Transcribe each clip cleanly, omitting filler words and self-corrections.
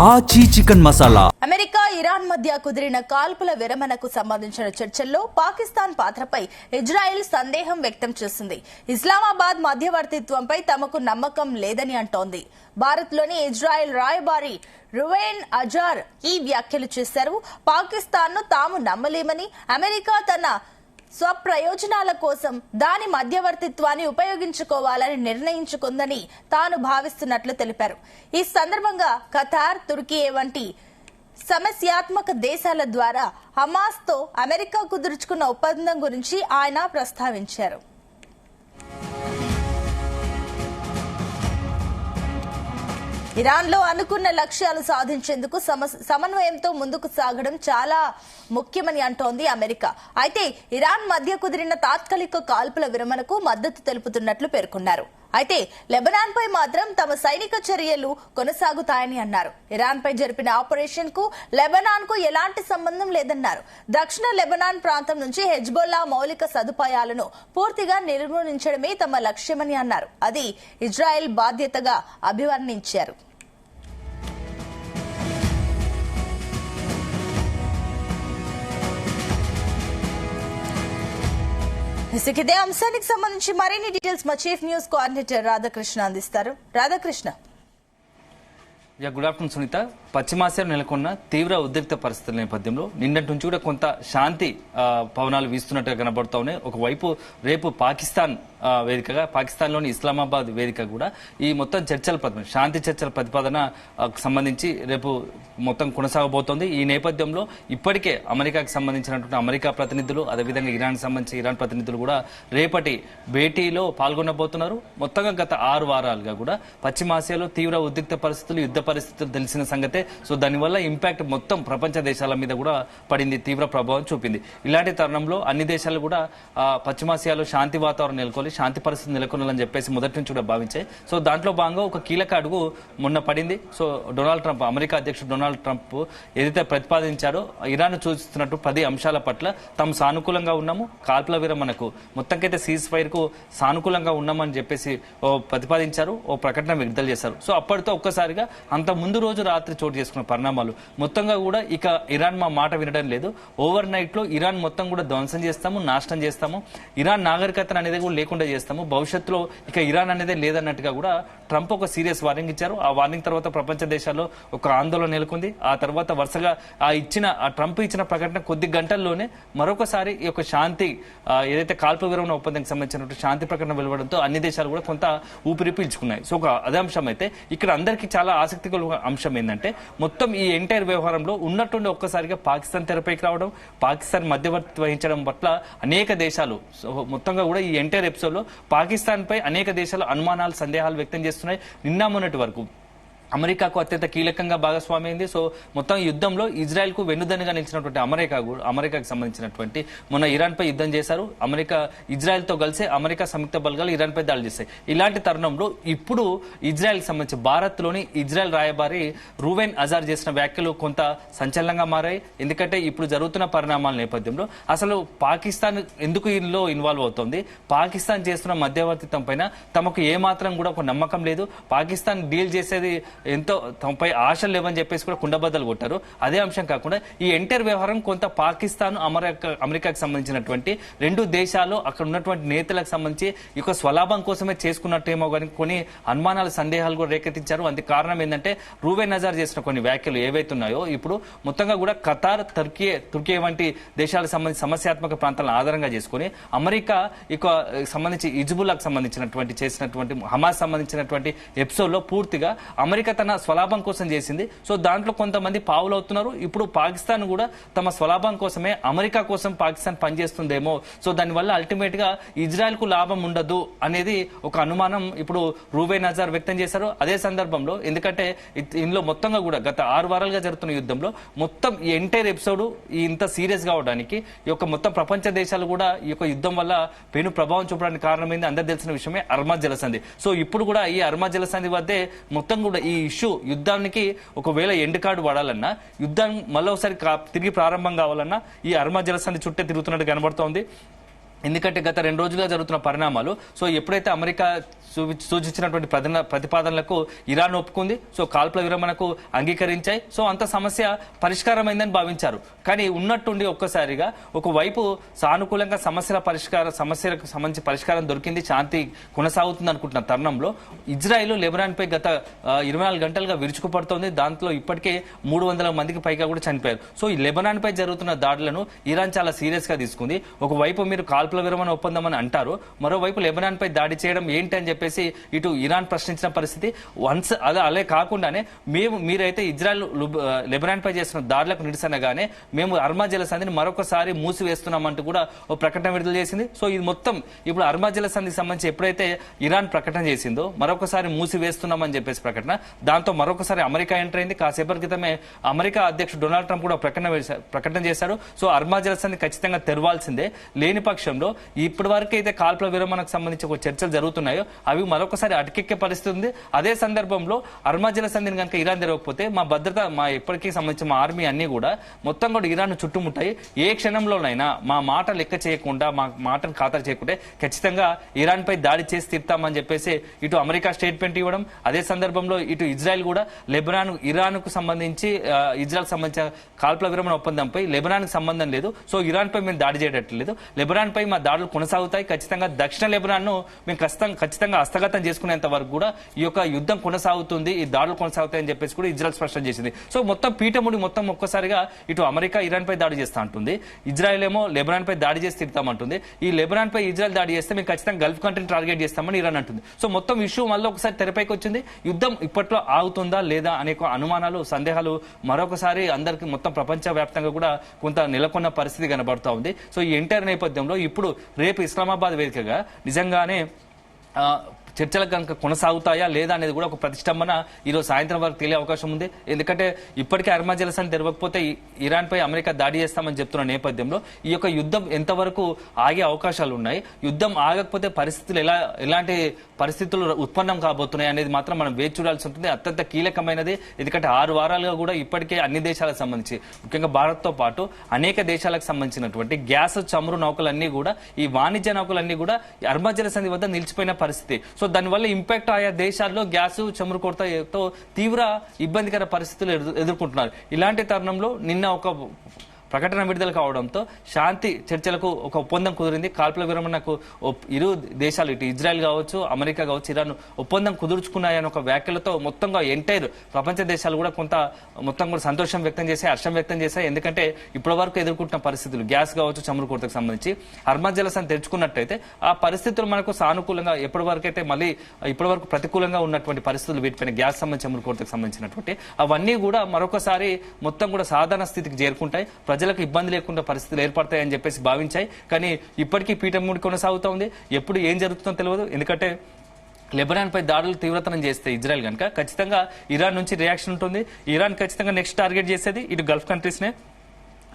ఆచి chicken masala. America Iran మధ్య కుదిరిన కాల్పుల విరమణకు సంబంధించిన చర్చల్లో పాకిస్తాన్ పాత్రపై ఇజ్రాయెల్ సందేహం వ్యక్తం చేసింది. ఇస్లామాబాద్ మధ్యవర్తిత్వంపై తమకు నమ్మకం లేదని అంటోంది. భారత్లోని ఇజ్రాయెల్ రాయబారి రువెన్ అజార్ ఈ వ్యాఖ్యలు చేశారు. పాకిస్తాన్ను తాము నమ్మలేమని, అమెరికా తన స్వప్రయోజనాల కోసం దాని మధ్యవర్తిత్వాన్ని ఉపయోగించుకోవాలని నిర్ణయించుకుందని తాను భావిస్తున్నట్లు తెలిపారు. ఈ సందర్భంగా ఖతార్, తుర్కియే వంటి సమస్యాత్మక దేశాల ద్వారా హమాస్తో అమెరికా కుదుర్చుకున్న ఒప్పందం గురించి ఆయన ప్రస్తావించారు. ఇరాన్లో అనుకున్న లక్ష్యాలు సాధించేందుకు సమన్వయంతో ముందుకు సాగడం చాలా ముఖ్యమని అంటోంది అమెరికా. అయితే ఇరాన్ మధ్య కుదిరిన తాత్కాలిక కాల్పుల విరమణకు మద్దతు తెలుపుతున్నట్లు పేర్కొన్నారు. అయితే లెబనాన్ పై మాత్రం తమ సైనిక చర్యలు కొనసాగుతాయని అన్నారు. ఇరాన్ పై జరిపిన ఆపరేషన్ కు లెబనాన్ కు ఎలాంటి సంబంధం లేదన్నారు. దక్షిణ లెబనాన్ ప్రాంతం నుంచి హెజ్బొల్లా మౌలిక సదుపాయాలను పూర్తిగా నిర్మూలించడమే తమ లక్ష్యమని అన్నారు. అది ఇజ్రాయెల్ బాధ్యతగా అభివర్ణించారు. ఇదే అంశానికి సంబంధించి మరిన్ని డీటెయిల్స్ మా చీఫ్ న్యూస్ కోఆర్డినేటర్ రాధాకృష్ణ అందిస్తారు. రాధాకృష్ణ. Good afternoon Sunitha. పశ్చిమాసియాలో నెలకొన్న తీవ్ర ఉద్రిక్త పరిస్థితుల నేపథ్యంలో నిన్నటి నుంచి కూడా కొంత శాంతి పవనాలు వీస్తున్నట్టుగా కనబడుతూ ఉన్నాయి. ఒకవైపు రేపు పాకిస్తాన్ వేదికగా, పాకిస్తాన్లోని ఇస్లామాబాద్ వేదిక కూడా ఈ మొత్తం శాంతి చర్చల ప్రతిపాదన సంబంధించి రేపు మొత్తం కొనసాగబోతోంది. ఈ నేపథ్యంలో ఇప్పటికే అమెరికాకు సంబంధించినటువంటి అమెరికా ప్రతినిధులు, అదేవిధంగా ఇరాన్ సంబంధించి ఇరాన్ ప్రతినిధులు కూడా రేపటి భేటీలో పాల్గొనబోతున్నారు. మొత్తంగా గత 6 వారాలుగా కూడా పశ్చిమాసియాలో తీవ్ర ఉద్రిక్త పరిస్థితులు, యుద్ధ పరిస్థితులు తెలిసిన సంగతే. సో దానివల్ల ఇంపాక్ట్ మొత్తం ప్రపంచ దేశాల మీద కూడా పడింది, తీవ్ర ప్రభావం చూపింది. ఇలాంటి తరుణంలో అన్ని దేశాలు కూడా పశ్చిమాసియాలో శాంతి వాతావరణం నెలకొల్లి, శాంతి పరిస్థితి నెలకొనాలని చెప్పేసి మొదటి నుంచి కూడా భావించాయి. సో దాంట్లో భాగంగా ఒక కీలక అడుగు మొన్న పడింది. సో డొనాల్డ్ ట్రంప్, అమెరికా అధ్యక్షుడు డొనాల్డ్ ట్రంప్ ఏదైతే ప్రతిపాదించారో ఇరాన్ చూస్తున్నట్టు 10 అంశాల పట్ల తాము సానుకూలంగా ఉన్నాము, కాల్పుల విరమణకు మొత్తంకైతే సీజ్ ఫైర్ కు సానుకూలంగా ఉన్నామని చెప్పేసి ప్రతిపాదించారు, ఓ ప్రకటన విడుదల చేశారు. సో అప్పటితో ఒక్కసారిగా అంత ముందు రోజు రాత్రి చోటు చేసుకున్న పరిణామాలు మొత్తంగా కూడా ఇక ఇరాన్ మా మాట వినడం లేదు. ఓవర్ నైట్ లో ఇరాన్ మొత్తం కూడా ధ్వంసం చేస్తాము, నాశనం చేస్తాము, ఇరాన్ నాగరికత అనేది కూడా లేకుండా చేస్తాము, భవిష్యత్తులో ఇక ఇరాన్ అనేది లేదన్నట్టుగా కూడా ట్రంప్ ఒక సీరియస్ వార్నింగ్ ఇచ్చారు. ఆ వార్నింగ్ తర్వాత ప్రపంచ దేశాల్లో ఒక ఆందోళన నెలకొంది. ఆ తర్వాత వరుసగా ట్రంప్ ఇచ్చిన ప్రకటన కొద్ది గంటల్లోనే మరొకసారి ఈ యొక్క శాంతి ఏదైతే కాల్పుల విరమణ ఒప్పందానికి సంబంధించినటువంటి శాంతి ప్రకటన వెలువడంతో అన్ని దేశాలు కూడా కొంత ఊపిరి పీల్చుకున్నాయి. సో ఒక అదే అంశం అయితే ఇక్కడ అందరికీ చాలా ఆసక్తికర అంశం ఏంటంటే మొత్తం ఈ ఎంటైర్ వ్యవహారంలో ఉన్నట్టుండి ఒక్కసారిగా పాకిస్తాన్ తెరపైకి రావడం, పాకిస్తాన్ మధ్యవర్తి వహించడం పట్ల అనేక దేశాలు మొత్తంగా కూడా ఈ ఎంటైర్ ఎపిసోడ్ లో పాకిస్తాన్ పై అనేక దేశాలు అనుమానాలు, సందేహాలు వ్యక్తం చేస్తున్నాయి. నిన్న మొన్నటి వరకు అమెరికాకు అత్యంత కీలకంగా భాగస్వామి అయింది. సో మొత్తం యుద్ధంలో ఇజ్రాయెల్ కు వెన్నుదన్నుగా నిలిచినటువంటి అమెరికాకు సంబంధించినటువంటి మొన్న ఇరాన్ పై యుద్ధం చేశారు. ఇజ్రాయెల్ తో కలిసి అమెరికా సంయుక్త బలగాలు ఇరాన్ పై దాడి చేశాయి. ఇలాంటి తరుణంలో ఇప్పుడు ఇజ్రాయెల్ సంబంధించి భారత్ లోని ఇజ్రాయెల్ రాయబారి రువెన్ అజార్ చేసిన వ్యాఖ్యలు కొంత సంచలనంగా మారాయి. ఎందుకంటే ఇప్పుడు జరుగుతున్న పరిణామాల నేపథ్యంలో అసలు పాకిస్తాన్ ఎందుకు ఇందులో ఇన్వాల్వ్ అవుతోంది, పాకిస్తాన్ చేస్తున్న మధ్యవర్తిత్వం పైన తమకు ఏమాత్రం కూడా ఒక నమ్మకం లేదు, పాకిస్తాన్ డీల్ చేసేది ఎంతో తమపై ఆశలు లేవని చెప్పేసి కూడా కుండబద్దలు కొట్టారు. అదే అంశం కాకుండా ఈ ఎంటైర్ వ్యవహారం కొంత పాకిస్తాన్, అమెరికాకు సంబంధించినటువంటి 2 దేశాలు అక్కడ ఉన్నటువంటి నేతలకు సంబంధించి ఇక స్వలాభం కోసమే చేసుకున్నట్టేమో కానీ కొన్ని అనుమానాలు, సందేహాలు కూడా రేకెత్తించారు. అందుకు కారణం ఏంటంటే రువెన్ అజార్ చేసిన కొన్ని వ్యాఖ్యలు ఏవైతున్నాయో ఇప్పుడు మొత్తంగా కూడా ఖతార్, తుర్కియే వంటి దేశాలకు సంబంధించి సమస్యాత్మక ప్రాంతాలను ఆధారంగా చేసుకుని అమెరికా ఇక సంబంధించి హిజ్బుల్లాకు సంబంధించినటువంటి చేసినటువంటి హమాస్ సంబంధించినటువంటి ఎపిసోడ్ లో పూర్తిగా అమెరికా తన స్వలాభం కోసం చేసింది. సో దాంట్లో కొంతమంది పావులవుతున్నారు. ఇప్పుడు పాకిస్తాన్ కూడా తమ స్వలాభం కోసమే అమెరికా కోసం పాకిస్తాన్ పనిచేస్తుందేమో, సో దానివల్ల అల్టిమేట్ గా ఇజ్రాయెల్ కు లాభం ఉండదు అనేది ఒక అనుమానం ఇప్పుడు రువెన్ అజార్ వ్యక్తం చేశారు. అదే సందర్భంలో ఎందుకంటే ఇందులో మొత్తంగా కూడా గత 6 వారాలుగా జరుగుతున్న యుద్ధంలో మొత్తం ఈ ఎంటైర్ ఎపిసోడ్ ఇంత సీరియస్ గా అవడానికి ఈ యొక్క మొత్తం ప్రపంచ దేశాలు కూడా ఈ యొక్క యుద్ధం వల్ల పెను ప్రభావం చూపడానికి కారణమైంది అందరు తెలిసిన విషయమే అర్మజ్ జలసంధి. సో ఇప్పుడు కూడా ఈ అర్మజ్ జలసంధి వద్దే మొత్తం కూడా ఈ ఇష్యూ యుద్ధానికి ఒకవేళ ఎండ్ కార్డు పడాలన్నా, యుద్ధం మళ్ళీ ఒకసారి తిరిగి ప్రారంభం కావాలన్నా ఈ అర్మజ్ జలసంధి చుట్టే తిరుగుతున్నట్టు కనబడుతోంది. ఎందుకంటే గత 2 రోజులుగా జరుగుతున్న పరిణామాలు సో ఎప్పుడైతే అమెరికా సూచించినటువంటి ప్రతిపాదనలకు ఇరాన్ ఒప్పుకుంది, సో కాల్పుల విరమణకు అంగీకరించాయి, సో అంత సమస్య పరిష్కారమైందని భావించారు. కానీ ఉన్నట్టుండి ఒక్కసారిగా ఒకవైపు సానుకూలంగా సమస్యలకు సంబంధించి పరిష్కారం దొరికింది, శాంతి కొనసాగుతుంది అనుకుంటున్న తరుణంలో ఇజ్రాయెల్ లెబనాన్ పై గత 24 గంటలుగా విరుచుకుపడుతోంది. దాంట్లో ఇప్పటికే 300 మందికి పైగా కూడా చనిపోయారు. సో ఈ లెబనాన్ పై జరుగుతున్న దాడులను ఇరాన్ చాలా సీరియస్ గా తీసుకుంది. ఒకవైపు మీరు కాల్పుల విరమణ ఒప్పందం అని అంటారు, మరోవైపు లెబనాన్ పై దాడి చేయడం ఏంటి అని చెప్పేసి ఇటు ఇరాన్ ప్రశ్నించిన పరిస్థితి. అలా కాకుండానే మీరైతే ఇజ్రాయెల్ లెబనాన్ పై చేస్తున్న దాడులకు నిరసనగానే మేము అర్మా జలసంధిని మరొకసారి మూసివేస్తున్నామంటూ కూడా ఓ ప్రకటన విడుదల చేసింది. సో ఇది మొత్తం ఇప్పుడు అర్మా జలసంధికి సంబంధించి ఎప్పుడైతే ఇరాన్ ప్రకటన చేసిందో మరొకసారి మూసివేస్తున్నామని చెప్పేసి ప్రకటన, దాంతో మరొకసారి అమెరికా ఎంటర్ అయింది. కాసేపటి క్రితమే అమెరికా అధ్యక్షుడు డొనాల్డ్ ట్రంప్ కూడా ప్రకటన చేశారు. సో అర్మా జలసంధి ఖచ్చితంగా తెరవాల్సిందే, లేని పక్షంలో ఇప్పటి వరకు అయితే కాల్పుల విరమణకు సంబంధించి ఒక చర్చలు జరుగుతున్నాయో అవి మరొకసారి అటకెక్కే పరిస్థితి ఉంది. అదే సందర్భంలో అర్మా జలసంధిని కనుక ఇరాన్ తెరవకపోతే మా భద్రత, మా ఇప్పటికీ సంబంధించిన మా ఆర్మీ అన్ని కూడా మొత్తం కూడా ఇరాన్ చుట్టుముట్టాయి. ఏ క్షణంలోనైనా మా మాట లెక్క చేయకుండా, మా మాటను ఖాతరు చేయకుంటే ఖచ్చితంగా ఇరాన్ పై దాడి చేసి తీర్తామని చెప్పేసి ఇటు అమెరికా స్టేట్మెంట్ ఇవ్వడం, అదే సందర్భంలో ఇటు ఇజ్రాయెల్ కూడా ఇరాన్ కు సంబంధించి ఇజ్రాయెల్ సంబంధించిన కాల్పుల విరమణ ఒప్పందంపై లెబనాన్ కు సంబంధం లేదు, సో ఇరాన్ పై మేము దాడి చేయట్లేదు, లెబనాన్ పై మా దాడులు కొనసాగుతాయి, ఖచ్చితంగా దక్షిణ లెబనాన్ ను మేము ఖచ్చితంగా హస్తగతం చేసుకునేంత వరకు కూడా ఈ యొక్క యుద్ధం కొనసాగుతుంది, ఈ దాడులు కొనసాగుతాయని చెప్పేసి కూడా ఇజ్రాయెల్ స్పష్టం చేసింది. సో మొత్తం పీఠముడి మొత్తం ఒక్కసారిగా ఇటు అమెరికా ఇరాన్ పై దాడి చేస్తా అంటుంది, ఇజ్రాయెల్ ఏమో లెబనాన్ పై దాడి చేసి తిడతామంటుంది. ఈ లెబనాన్ పై ఇజ్రాయెల్ దాడి చేస్తే మేము ఖచ్చితంగా గల్ఫ్ కంట్రీని టార్గెట్ చేస్తామని ఇరాన్ అంటుంది. సో మొత్తం ఇష్యూ మళ్ళీ ఒకసారి తెరపైకి వచ్చింది. యుద్ధం ఇప్పట్లో ఆగుతుందా లేదా అనే అనుమానాలు, సందేహాలు మరొకసారి అందరికి మొత్తం ప్రపంచ వ్యాప్తంగా కూడా కొంత నెలకొన్న పరిస్థితి కనబడుతూ ఉంది. సో ఈ ఎంటైర్ నేపథ్యంలో ఇప్పుడు రేపు ఇస్లామాబాద్ వేదికగా నిజంగానే చర్చలకు కనుక కొనసాగుతాయా లేదా అనేది కూడా ఒక ప్రతిష్టంభన ఈరోజు సాయంత్రం వరకు తెలియ అవకాశం ఉంది. ఎందుకంటే ఇప్పటికే అర్మా జలసంధి తెరవకపోతే ఇరాన్ పై అమెరికా దాడి చేస్తామని చెప్తున్న నేపథ్యంలో ఈ యొక్క యుద్ధం ఎంతవరకు ఆగే అవకాశాలు ఉన్నాయి, యుద్ధం ఆగకపోతే పరిస్థితులు ఎలాంటి పరిస్థితులు ఉత్పన్నం కాబోతున్నాయి అనేది మాత్రం మనం వేచి చూడాల్సి ఉంటుంది. అత్యంత కీలకమైనది, ఎందుకంటే 6 వారాలుగా కూడా ఇప్పటికే అన్ని దేశాలకు సంబంధించి ముఖ్యంగా భారత్ తో పాటు అనేక దేశాలకు సంబంధించినటువంటి గ్యాస్ చమురు నౌకలన్నీ కూడా, ఈ వాణిజ్య నౌకలన్నీ కూడా అర్మా జలసంధి వద్ద నిలిచిపోయిన పరిస్థితి. సో దానివల్ల ఇంపాక్ట్ ఆయా దేశాల్లో గ్యాస్ చమురు కొరతతో తీవ్ర ఇబ్బందికర పరిస్థితులు ఎదుర్కొంటున్నారు. ఇలాంటి తరుణంలో నిన్న ఒక ప్రకటన విడుదల కావడంతో శాంతి చర్చలకు ఒక ఒప్పందం కుదిరింది. కాల్పుల విరమణకు ఇరు దేశాలు, ఇటు ఇజ్రాయెల్ కావచ్చు, అమెరికా కావచ్చు, ఇరాన్ ఒప్పందం కుదుర్చుకున్నాయని ఒక వ్యాఖ్యలతో మొత్తంగా ఎంటైర్ ప్రపంచ దేశాలు కూడా మొత్తం కూడా సంతోషం వ్యక్తం చేశాయి, హర్షం వ్యక్తం చేశాయి. ఎందుకంటే ఇప్పటి వరకు ఎదుర్కొంటున్న పరిస్థితులు గ్యాస్ కావచ్చు, చమురు కొరతకు సంబంధించి అర్మా జలసంధి తెరుచుకున్నట్టయితే ఆ పరిస్థితులు మనకు సానుకూలంగా, ఎప్పటి వరకు అయితే మళ్ళీ ఇప్పటి వరకు ప్రతికూలంగా ఉన్నటువంటి పరిస్థితులు వీటిపైన గ్యాస్ సంబంధించి చమురు కొరతకు సంబంధించినటువంటి అవన్నీ కూడా మరొకసారి మొత్తం కూడా సాధారణ స్థితికి చేరుకుంటాయి, ప్రజలకు ఇబ్బంది లేకుండా పరిస్థితులు ఏర్పడతాయని చెప్పేసి భావించాయి. కానీ ఇప్పటికీ పీఠముడి కొనసాగుతూ ఉంది. ఎప్పుడు ఏం జరుగుతుందో తెలియదు. ఎందుకంటే లెబనాన్ పై దాడులు తీవ్రతరం చేస్తే ఇజ్రాయెల్ కనుక ఖచ్చితంగా ఇరాన్ నుంచి రియాక్షన్ ఉంటుంది. ఇరాన్ ఖచ్చితంగా నెక్స్ట్ టార్గెట్ చేసేది ఇటు గల్ఫ్ కంట్రీస్ నే.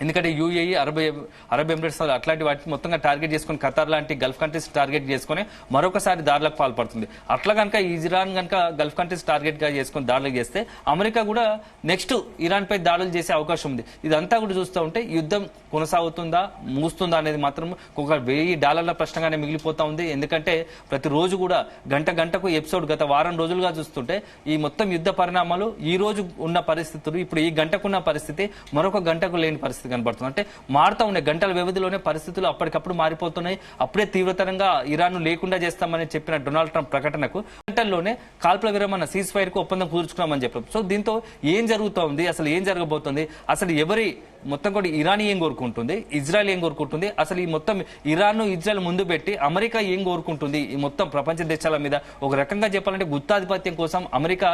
ఎందుకంటే యూఏఈ, అరబ్ ఎమిరేట్స్ అట్లాంటి వాటిని మొత్తంగా టార్గెట్ చేసుకుని, ఖతార్ లాంటి గల్ఫ్ కంట్రీస్ టార్గెట్ చేసుకుని మరొకసారి దాడులకు పాల్పడుతుంది. అట్లా కనుక ఇరాన్ కనుక గల్ఫ్ కంట్రీస్ టార్గెట్ గా చేసుకుని దాడులకు చేస్తే అమెరికా కూడా నెక్స్ట్ ఇరాన్ పై దాడులు చేసే అవకాశం ఉంది. ఇదంతా కూడా చూస్తూ ఉంటే యుద్ధం కొనసాగుతుందా ముగుస్తుందా అనేది మాత్రం ఒక $1000 ప్రశ్నగానే మిగిలిపోతా ఉంది. ఎందుకంటే ప్రతిరోజు కూడా గంటకు ఎపిసోడ్ గత వారం రోజులుగా చూస్తుంటే ఈ మొత్తం యుద్ధ పరిణామాలు, ఈ రోజు ఉన్న పరిస్థితులు, ఇప్పుడు ఈ గంటకున్న పరిస్థితి మరొక గంటకు లేని పరిస్థితి కనబడుతుంది. అంటే మారుతా ఉన్నాయి, గంటల వ్యవధిలోనే పరిస్థితులు అప్పటికప్పుడు మారిపోతున్నాయి. అప్పుడే తీవ్రతరంగా ఇరాన్ లేకుండా చేస్తామని చెప్పిన డొనాల్డ్ ట్రంప్ ప్రకటనకు గంటల్లోనే కాల్పుల విరమణ సీజ్ ఫైర్ కు ఒప్పందం కుదుర్చుకున్నామని చెప్పారు. సో దీంతో ఏం జరుగుతోంది, అసలు ఏం జరగబోతోంది, అసలు ఎవరి మొత్తం కూడా ఇరాన్ ఏం కోరుకుంటుంది, ఇజ్రాయెల్ ఏం కోరుకుంటుంది, అసలు ఈ మొత్తం ఇరాన్ ఇజ్రాయెల్ ముందు పెట్టి అమెరికా ఏం కోరుకుంటుంది, ఈ మొత్తం ప్రపంచ దేశాల మీద ఒక రకంగా చెప్పాలంటే గుత్తాధిపత్యం కోసం అమెరికా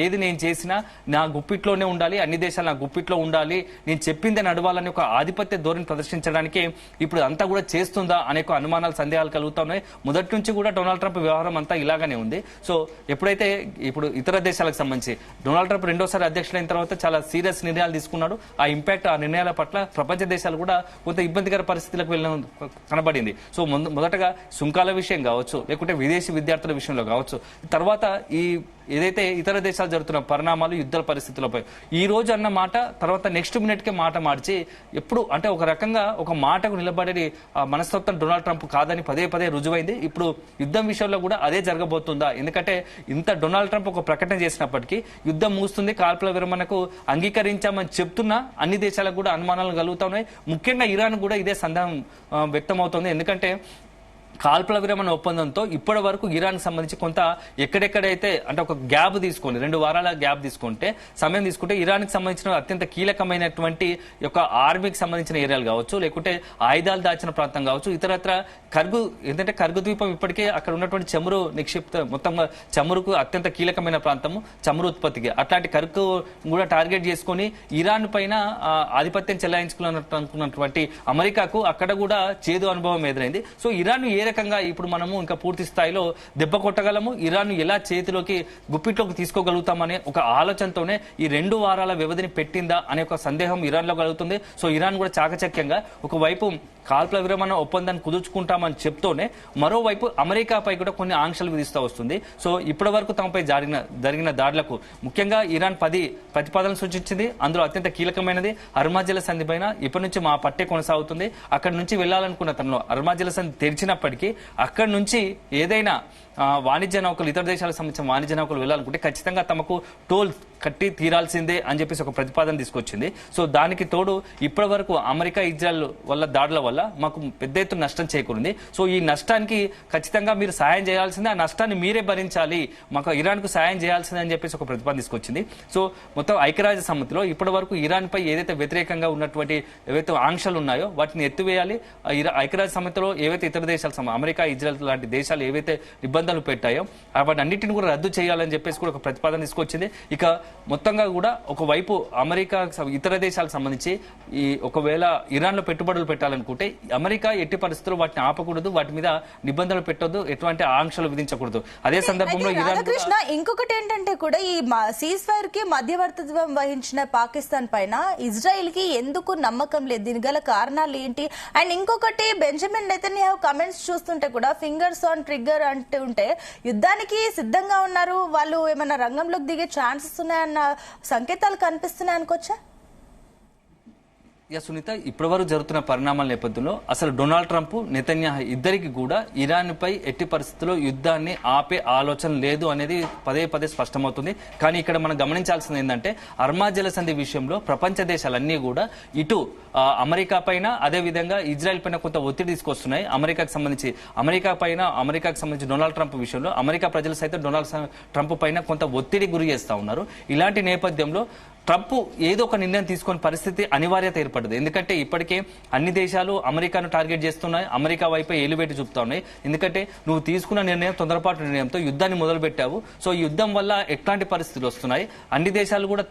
ఏది నేను చేసినా నా గుప్పిట్లోనే ఉండాలి, అన్ని దేశాలు నా గుప్పిట్లో ఉండాలి, నేను చెప్పిందే నడవాలని ఒక ఆధిపత్య ధోరణి ప్రదర్శించడానికి ఇప్పుడు అంతా కూడా చేస్తుందా అనే అనుమానాలు, సందేహాలు కలుగుతా ఉన్నాయి. మొదటి నుంచి కూడా డొనాల్డ్ ట్రంప్ వ్యవహారం అంతా ఇలాగానే ఉంది. సో ఎప్పుడైతే ఇప్పుడు ఇతర దేశాలకు సంబంధించి డొనాల్డ్ ట్రంప్ రెండోసారి అధ్యక్షులైన తర్వాత చాలా సీరియస్ నిర్ణయాలు తీసుకున్నాడు. ఆ ఇంపాక్ట్, ఆ నిర్ణయాల పట్ల ప్రపంచ దేశాలు కూడా కొంత ఇబ్బందికర పరిస్థితులకు వెళ్ళడం కనబడింది. సో మొదటగా సుంకాల విషయం కావచ్చు, లేకుంటే విదేశీ విద్యార్థుల విషయంలో కావచ్చు, తర్వాత ఈ ఏదైతే ఇతర దేశాలు జరుగుతున్న పరిణామాలు, యుద్ధాల పరిస్థితులపై ఈ రోజు అన్న మాట తర్వాత నెక్స్ట్ మినిట్ కే మాట మార్చి ఎప్పుడు అంటే ఒక రకంగా ఒక మాటకు నిలబడే మనస్తత్వం డొనాల్డ్ ట్రంప్ కాదని పదే పదే రుజువైంది. ఇప్పుడు యుద్ధం విషయంలో కూడా అదే జరగబోతుందా? ఎందుకంటే ఇంత డొనాల్డ్ ట్రంప్ ఒక ప్రకటన చేసినప్పటికీ యుద్ధం ముగుస్తుంది, కాల్పుల విరమణకు అంగీకరించామని చెప్తున్నా అన్ని దేశాలకు కూడా అనుమానాలు కలుగుతా ఉన్నాయి. ముఖ్యంగా ఇరాన్ కూడా ఇదే సందేహం వ్యక్తమవుతోంది. ఎందుకంటే కాల్పుల విరమణ ఒప్పందంతో ఇప్పటి వరకు ఇరాన్ సంబంధించి కొంత ఎక్కడెక్కడైతే అంటే ఒక గ్యాప్ తీసుకొని 2 వారాల గ్యాప్ తీసుకుంటే సమయం తీసుకుంటే ఇరాన్ కి సంబంధించిన అత్యంత కీలకమైనటువంటి యొక్క ఆర్మీకి సంబంధించిన ఏరియాలు కావచ్చు, లేకుంటే ఆయుధాలు దాచిన ప్రాంతం కావచ్చు, ఇతరత్ర కర్గు ద్వీపం ఇప్పటికే అక్కడ ఉన్నటువంటి చమురు నిక్షిప్త మొత్తంగా చమురుకు అత్యంత కీలకమైన ప్రాంతము, చమురు ఉత్పత్తికి అట్లాంటి కర్గు కూడా టార్గెట్ చేసుకొని ఇరాన్ పైన ఆధిపత్యం చెలాయించుకున్నటువంటి అమెరికాకు అక్కడ కూడా చేదు అనుభవం ఎదురైంది. సో ఇరాన్ ఏ రకంగా ఇప్పుడు మనము ఇంకా పూర్తి స్థాయిలో దెబ్బ కొట్టగలము, ఇరాన్ ఎలా చేతిలోకి గుప్పిట్లోకి తీసుకోగలుగుతామనే ఒక ఆలోచనతోనే ఈ 2 వారాల వ్యవధిని పెట్టిందా అనే ఒక సందేహం ఇరాన్ లో కలుగుతుంది. సో ఇరాన్ కూడా చాకచక్యంగా ఒకవైపు కాల్పుల విరమణ ఒప్పందాన్ని కుదుర్చుకుంటామని చెప్తూనే మరోవైపు అమెరికాపై కూడా కొన్ని ఆంక్షలు విధిస్తూ వస్తుంది. సో ఇప్పటి వరకు తమపై జరిగిన దాడులకు ముఖ్యంగా ఇరాన్ 10 ప్రతిపాదనలు సూచించింది. అందులో అత్యంత కీలకమైనది హర్మజ్ సంధి పైన ఇప్పటి నుంచి మా పట్టే కొనసాగుతుంది. అక్కడి నుంచి వెళ్లాలనుకున్న తనలో హర్మజ్ సంధి తెరిచినప్పటికీ అక్కడి నుంచి ఏదైనా వాణిజ్య నౌకలు ఇతర దేశాలకు సంబంధించిన వాణిజ్య నౌకలు వెళ్లాలనుకుంటే ఖచ్చితంగా తమకు టోల్ కట్టి తీరాల్సిందే అని చెప్పేసి ఒక ప్రతిపాదన తీసుకొచ్చింది. సో దానికి తోడు ఇప్పటి వరకు అమెరికా ఇజ్రాయెల్ వల్ల దాడుల వల్ల మాకు పెద్ద ఎత్తున నష్టం చేకూరింది. సో ఈ నష్టానికి ఖచ్చితంగా మీరు సాయం చేయాల్సిందే, ఆ నష్టాన్ని మీరే భరించాలి, మాకు ఇరాన్ కు సాయం చేయాల్సిందే అని చెప్పేసి ఒక ప్రతిపాదన తీసుకొచ్చింది. సో మొత్తం ఐక్యరాజ్య సమితిలో ఇప్పటి వరకు ఇరాన్ పై ఏదైతే వ్యతిరేకంగా ఉన్నటువంటి ఏవైతే ఆంక్షలు ఉన్నాయో వాటిని ఎత్తివేయాలి. ఐక్యరాజ్య సమితిలో ఏవైతే ఇతర దేశాలు అమెరికా ఇజ్రాయెల్ లాంటి దేశాలు ఏవైతే నిబంధనలు పెట్టాయో వాటి అన్నింటిని కూడా రద్దు చేయాలని చెప్పేసి కూడా ఒక ప్రతిపాదన తీసుకొచ్చింది. ఇక మొత్తంగా కూడా ఒకవైపు అమెరికా ఇతర దేశాలకు సంబంధించి ఈ ఒకవేళ ఇరాన్ లో పెట్టుబడులు పెట్టాలనుకుంటే అమెరికా ఎట్టి పరిస్థితుల్లో వాటిని ఆపకూడదు, వాటి మీద నిబంధనలు పెట్టొద్దు, ఎటువంటి ఆంక్షలు విధించకూడదు. అదే సందర్భంలో రాధాకృష్ణ ఇంకొకటి ఏంటంటే కూడా ఈ సీజ్ ఫైర్ కి మధ్యవర్తిత్వం వహించిన పాకిస్తాన్ పైన ఇజ్రాయెల్ కి ఎందుకు నమ్మకం లేదు? దీని గల కారణాలు ఏంటి? అండ్ ఇంకొకటి బెంజమిన్ నెతన్యాహు కమెంట్స్ చూస్తుంటే కూడా ఫింగర్స్ ఆన్ ట్రిగ్గర్ అంటుంటే యుద్ధానికి సిద్ధంగా ఉన్నారు, వాళ్ళు ఏమైనా రంగంలోకి దిగే ఛాన్సెస్ ఉన్నాయన్న సంకేతాలు కనిపిస్తున్నాయి అనుకోవచ్చా? సునీత, ఇప్పటి వరకు జరుగుతున్న పరిణామాల నేపథ్యంలో అసలు డొనాల్డ్ ట్రంప్ నెతన్యాహు ఇద్దరికి కూడా ఇరాన్ పై ఎట్టి పరిస్థితుల్లో యుద్ధాన్ని ఆపే ఆలోచన లేదు అనేది పదే పదే స్పష్టమవుతుంది. కానీ ఇక్కడ మనం గమనించాల్సింది ఏంటంటే హర్మజ్ సంధి విషయంలో ప్రపంచ దేశాలన్నీ కూడా ఇటు అమెరికా పైన అదే విధంగా ఇజ్రాయెల్ పైన కొంత ఒత్తిడి తీసుకొస్తున్నాయి. అమెరికాకు సంబంధించి డొనాల్డ్ ట్రంప్ విషయంలో అమెరికా ప్రజలు సైతం డొనాల్డ్ ట్రంప్ పైన కొంత ఒత్తిడి గురి చేస్తా ఉన్నారు. ఇలాంటి నేపథ్యంలో ట్రంప్ ఏదో ఒక నిర్ణయం తీసుకునే పరిస్థితి అనివార్యత ఏర్పడింది. ఎందుకంటే ఇప్పటికే అన్ని దేశాలు అమెరికాను టార్గెట్ చేస్తున్నాయి, అమెరికా వైపు ఏలుబెట్టి చూపుతా ఉన్నాయి. ఎందుకంటే నువ్వు తీసుకున్న నిర్ణయం తొందరపాటు నిర్ణయంతో యుద్ధాన్ని మొదలు పెట్టావు. సో ఈ యుద్ధం వల్ల ఎట్లాంటి పరిస్థితులు వస్తున్నాయి, అన్ని దేశాలు కూడా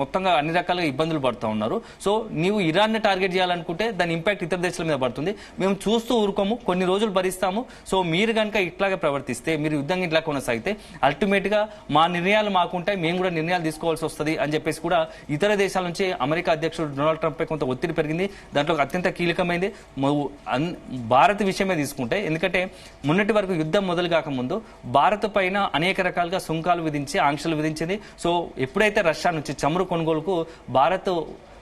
మొత్తంగా అన్ని రకాలుగా ఇబ్బందులు పడుతూ ఉన్నారు. సో నీవు ఇరాన్ ని టార్గెట్ చేయాలనుకుంటే దాని ఇంపాక్ట్ ఇతర దేశాల మీద పడుతుంది. మేము చూస్తూ ఊరుకోము, కొన్ని రోజులు భరిస్తాము. సో మీరు కనుక ఇట్లాగే ప్రవర్తిస్తే, మీరు యుద్ధం ఇట్లా కొనసాగితే అల్టిమేట్ గా మా నిర్ణయాలు మాకుంటాయి, మేము కూడా నిర్ణయాలు తీసుకోవాల్సి వస్తుంది అని చెప్పేసి కూడా ఇతర దేశాల నుంచి అమెరికా అధ్యక్షుడు డొనాల్డ్ ట్రంప్ పై కొంత ఒత్తిడి పెరిగింది. దాంట్లో అత్యంత కీలకమైంది భారత్ విషయమే తీసుకుంటే, ఎందుకంటే మొన్నటి వరకు యుద్ధం మొదలు కాకముందు భారత్ పైన అనేక రకాలుగా సుంకాలు విధించి ఆంక్షలు విధించింది. సో ఎప్పుడైతే రష్యా నుంచి చమురు కొనుగోలుకు భారత్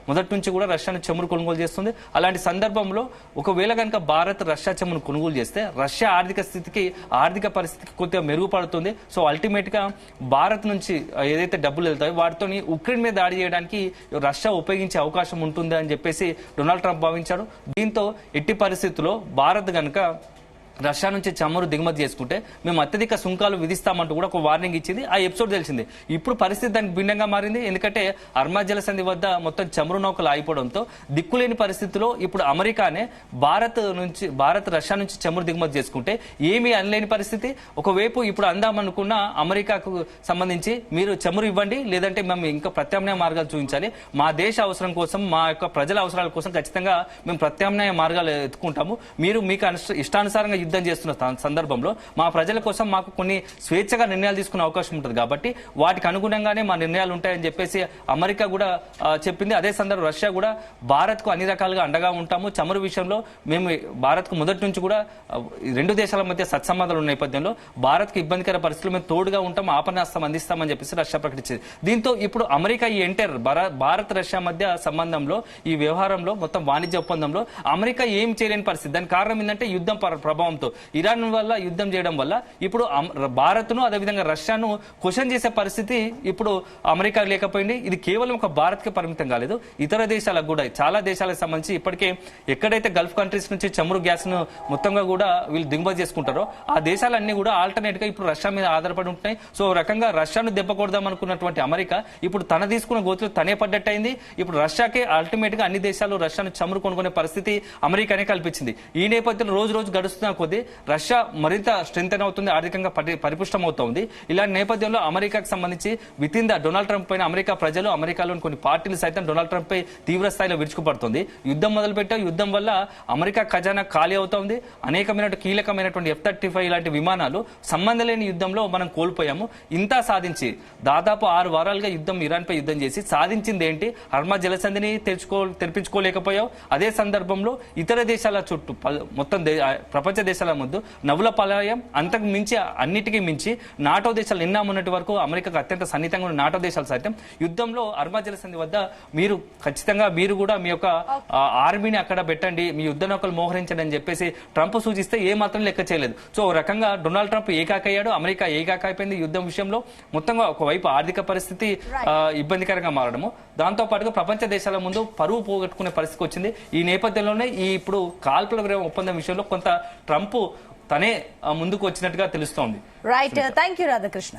మొదటి నుంచి కూడా రష్యాను చమురు కొనుగోలు చేస్తుంది. అలాంటి సందర్భంలో ఒకవేళ కనుక భారత్ రష్యా చమురు కొనుగోలు చేస్తే రష్యా ఆర్థిక పరిస్థితికి కొద్దిగా మెరుగుపడుతుంది. సో అల్టిమేట్ గా భారత్ నుంచి ఏదైతే డబ్బులు వెళ్తాయో వాటితో ఉక్రెయిన్ మీద దాడి చేయడానికి రష్యా ఉపయోగించే అవకాశం ఉంటుంది అని చెప్పేసి డొనాల్డ్ ట్రంప్ భావించాడు. దీంతో ఎట్టి పరిస్థితుల్లో భారత్ కనుక రష్యా నుంచి చమురు దిగుమతి చేసుకుంటే మేము అత్యధిక సుంకాలు విధిస్తామంటూ కూడా ఒక వార్నింగ్ ఇచ్చింది. ఆ ఎపిసోడ్ తెలిసింది. ఇప్పుడు పరిస్థితి దానికి భిన్నంగా మారింది. ఎందుకంటే హర్మజ్ సంధి వద్ద మొత్తం చమురు నౌకలు ఆగిపోవడంతో దిక్కులేని పరిస్థితిలో ఇప్పుడు అమెరికానే భారత్ రష్యా నుంచి చమురు దిగుమతి చేసుకుంటే ఏమీ అనలేని పరిస్థితి. ఒకవైపు ఇప్పుడు అందామనుకున్న అమెరికాకు సంబంధించి మీరు చమురు ఇవ్వండి, లేదంటే మేము ఇంకా ప్రత్యామ్నాయ మార్గాలు చూపించాలి, మా దేశ అవసరం కోసం, మా యొక్క ప్రజల అవసరాల కోసం ఖచ్చితంగా మేము ప్రత్యామ్నాయ మార్గాలు ఎత్తుకుంటాము, మీరు మీకు ఇష్టానుసారంగా యుద్ధం చేస్తున్న సందర్భంలో మా ప్రజల కోసం మాకు కొన్ని స్వేచ్ఛగా నిర్ణయాలు తీసుకునే అవకాశం ఉంటుంది కాబట్టి వాటికి అనుగుణంగానే మా నిర్ణయాలు ఉంటాయని చెప్పేసి అమెరికా కూడా చెప్పింది. అదే సందర్భంలో రష్యా కూడా భారత్ కు అన్ని రకాలుగా అండగా ఉంటాము, చమురు విషయంలో మేము భారత్ కు మొదటి నుంచి కూడా రెండు దేశాల మధ్య సత్సంబంధాలు ఉన్న నేపథ్యంలో భారత్ కు ఇబ్బందికర పరిస్థితులు మేము తోడుగా ఉంటాం, ఆపన్నాస్తం అందిస్తామని చెప్పేసి రష్యా ప్రకటించింది. దీంతో ఇప్పుడు అమెరికా ఈ ఎంటర్ భారత్ రష్యా మధ్య సంబంధంలో ఈ వ్యవహారంలో మొత్తం వాణిజ్య ఒప్పందంలో అమెరికా ఏం చేయలేని పరిస్థితి. దానికి కారణం ఏంటంటే యుద్ధం ప్రభావంతో ఇరాన్ వల్ల యుద్ధం చేయడం వల్ల ఇప్పుడు భారత్ ను అదేవిధంగా రష్యాను క్వశ్చన్ చేసే పరిస్థితి ఇప్పుడు అమెరికా లేకపోయింది. ఇది కేవలం ఒక భారత్ కి పరిమితం కాలేదు, ఇతర దేశాలకు కూడా చాలా దేశాలకు సంబంధించి ఇప్పటికే ఎక్కడైతే గల్ఫ్ కంట్రీస్ నుంచి చమురు గ్యాస్ ను మొత్తంగా కూడా వీళ్ళు దిగుమతి చేసుకుంటారో ఆ దేశాలన్నీ కూడా ఆల్టర్నేట్ గా ఇప్పుడు రష్యా మీద ఆధారపడి ఉంటున్నాయి. సో రకంగా రష్యాను దెబ్బకొడదాం అనుకున్నటువంటి అమెరికా ఇప్పుడు తన తీసుకున్న గోతులు తనే పడ్డట్టయింది. ఇప్పుడు రష్యాకే అల్టిమేట్ గా అన్ని దేశాలు రష్యాను చమురు కొనుక్కునే పరిస్థితి అమెరికానే కల్పించింది. ఈ నేపథ్యంలో రోజు రోజు గడుస్తున్న కొద్దీ రష్యా మరింత స్ట్రెంథెన్ అవుతుంది, ఆర్థికంగా పరిపుష్టం అవుతోంది. ఇలాంటి నేపథ్యంలో అమెరికాకు సంబంధించి with in the Donald Trump పైన అమెరికా ప్రజలు, అమెరికాలోని కొన్ని పార్టీలు సైతం డొనాల్డ్ ట్రంప్ పై తీవ్ర స్థాయిలో విరుచుకుపడుతుంది. యుద్ధం మొదలుపెట్టాం, యుద్ధం వల్ల అమెరికా ఖజానా ఖాళీ అవుతోంది. అనేకమైన కీలకమైనటువంటి F-35 ఇలాంటి విమానాలు సంబంధం లేని యుద్ధంలో మనం కోల్పోయాము. ఇంత సాధించి దాదాపు 6 వారాలుగా ఇరాన్ పై యుద్ధం చేసి సాధించింది ఏంటి? హర్మా జలసంధిని తెరిపించుకోలేకపోయావు. అదే సందర్భంలో ఇతర దేశాల చుట్టూ మొత్తం ప్రపంచ దేశాల ముందు నవ్వుల పలాయం, అంతకు మించి అన్నిటికీ మించి నాటో దేశాలు నిన్న మొన్నటి వరకు అమెరికాకు అత్యంత సన్నిహితంగా ఉన్న నాటో దేశాలు సైతం యుద్ధంలో హర్మా జలసంధి వద్ద మీరు ఖచ్చితంగా మీరు కూడా మీ యొక్క ఆర్మీని అక్కడ పెట్టండి, మీ యుద్ధ నౌకలు మోహరించండి అని చెప్పేసి ట్రంప్ సూచిస్తే ఏ మాత్రం లెక్క చేయలేదు. సో రకంగా డొనాల్డ్ ట్రంప్ ఏకాకయ్యాడు, అమెరికా ఏకాకైపోయింది యుద్ధం విషయంలో. మొత్తంగా ఒకవైపు ఆర్థిక పరిస్థితి ఇబ్బందికరంగా మారడము, దాంతో పాటుగా ప్రపంచ దేశాల ముందు పరువు పోగొట్టుకునే పరిస్థితి వచ్చింది. ఈ నేపథ్యంలోనే ఇప్పుడు కాల్పుల విరామ ఒప్పందం విషయంలో కొంత ట్రంప్ తనే ముందుకు వచ్చినట్టుగా తెలుస్తోంది. Right, thank you Radhakrishna.